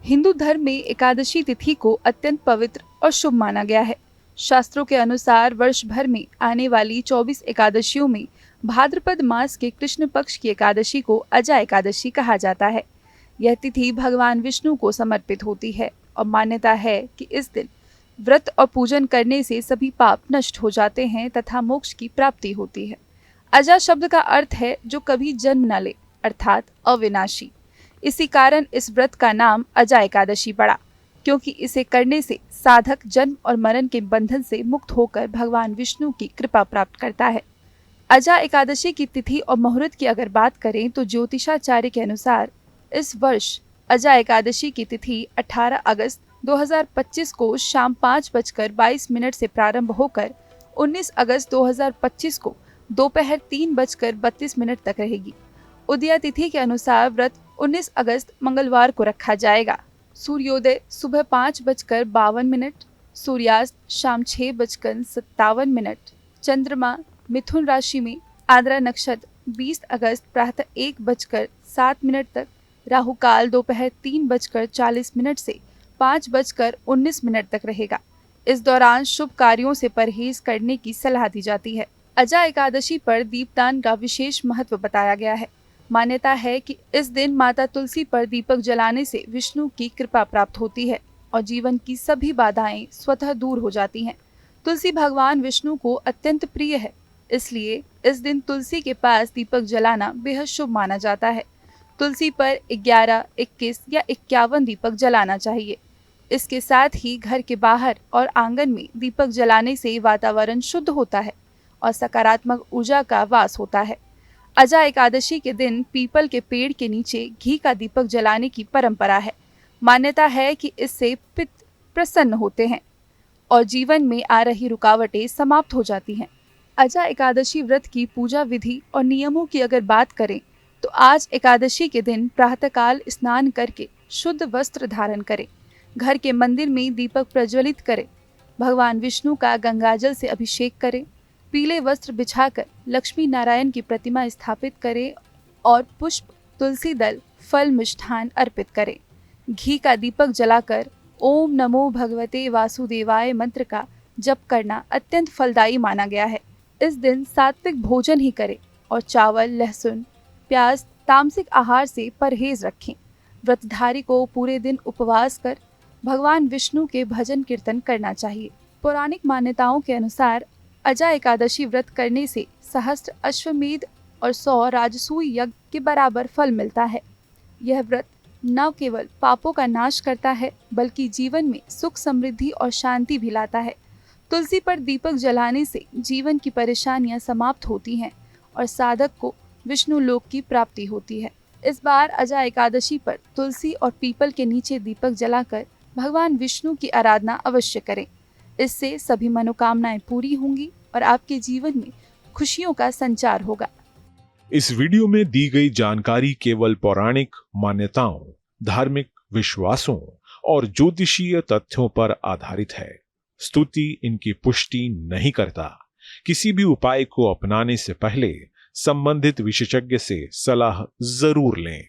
हिंदू धर्म में एकादशी तिथि को अत्यंत पवित्र और शुभ माना गया है। शास्त्रों के अनुसार वर्ष भर में आने वाली 24 एकादशियों में भाद्रपद मास के कृष्ण पक्ष की एकादशी को अजा एकादशी कहा जाता है। यह तिथि भगवान विष्णु को समर्पित होती है और मान्यता है कि इस दिन व्रत और पूजन करने से सभी पाप नष्ट हो जाते हैं तथा मोक्ष की प्राप्ति होती है। अजा शब्द का अर्थ है जो कभी जन्म न ले, अर्थात अविनाशी। इसी कारण इस व्रत का नाम अजा एकादशी पड़ा, क्योंकि इसे करने से साधक जन्म और मरण के बंधन से मुक्त होकर भगवान विष्णु की कृपा प्राप्त करता है। अजा एकादशी की तिथि और मुहूर्त की अगर बात करें तो ज्योतिषाचार्य के अनुसार इस वर्ष अजा एकादशी की तिथि 18 अगस्त 2025 को शाम 5:22 से प्रारंभ होकर 19 अगस्त 2025 को दोपहर 3:32 तक रहेगी। उदया तिथि के अनुसार व्रत 19 अगस्त मंगलवार को रखा जाएगा। सूर्योदय सुबह 5:52, सूर्यास्त शाम 6:57, चंद्रमा मिथुन राशि में, आद्रा नक्षत्र 20 अगस्त प्रातः 1:07 तक, राहु काल दोपहर 3:40 से 5:19 तक रहेगा। इस दौरान शुभ कार्यों से परहेज करने की सलाह दी जाती है। अजा एकादशी पर दीपदान का विशेष महत्व बताया गया है। मान्यता है कि इस दिन माता तुलसी पर दीपक जलाने से विष्णु की कृपा प्राप्त होती है और जीवन की सभी बाधाएं स्वतः दूर हो जाती हैं। तुलसी भगवान विष्णु को अत्यंत प्रिय है, इसलिए इस दिन तुलसी के पास दीपक जलाना बेहद शुभ माना जाता है। तुलसी पर 11, 21 या 51 दीपक जलाना चाहिए। इसके साथ ही घर के बाहर और आंगन में दीपक जलाने से वातावरण शुद्ध होता है और सकारात्मक ऊर्जा का वास होता है। अजा एकादशी के दिन पीपल के पेड़ के नीचे घी का दीपक जलाने की परंपरा है। मान्यता है कि इससे पितृ प्रसन्न होते हैं और जीवन में आ रही रुकावटें समाप्त हो जाती हैं। अजा एकादशी व्रत की पूजा विधि और नियमों की अगर बात करें तो आज एकादशी के दिन प्रातःकाल स्नान करके शुद्ध वस्त्र धारण करें, घर के मंदिर में दीपक प्रज्वलित करें, भगवान विष्णु का गंगाजल से अभिषेक करें, पीले वस्त्र बिछाकर लक्ष्मी नारायण की प्रतिमा स्थापित करें और पुष्प, तुलसी दल, फल, मिष्ठान अर्पित करें। घी का दीपक जलाकर ओम नमो भगवते वासुदेवाय मंत्र का जप करना अत्यंत फलदायी माना गया है। इस दिन सात्विक भोजन ही करें और चावल, लहसुन, प्याज, तामसिक आहार से परहेज रखें। व्रतधारी को पूरे दिन उपवास कर भगवान विष्णु के भजन कीर्तन करना चाहिए। पौराणिक मान्यताओं के अनुसार अजा एकादशी व्रत करने से सहस्त्र अश्वमेध और 100 राजसूय यज्ञ के बराबर फल मिलता है। यह व्रत न केवल पापों का नाश करता है बल्कि जीवन में सुख, समृद्धि और शांति भी लाता है। तुलसी पर दीपक जलाने से जीवन की परेशानियां समाप्त होती हैं और साधक को विष्णु लोक की प्राप्ति होती है। इस बार अजा एकादशी पर तुलसी और पीपल के नीचे दीपक जलाकर भगवान विष्णु की आराधना अवश्य करें। इससे सभी मनोकामनाएं पूरी होंगी और आपके जीवन में खुशियों का संचार होगा। इस वीडियो में दी गई जानकारी केवल पौराणिक मान्यताओं, धार्मिक विश्वासों और ज्योतिषीय तथ्यों पर आधारित है। स्तुति इनकी पुष्टि नहीं करता। किसी भी उपाय को अपनाने से पहले संबंधित विशेषज्ञ से सलाह जरूर लें।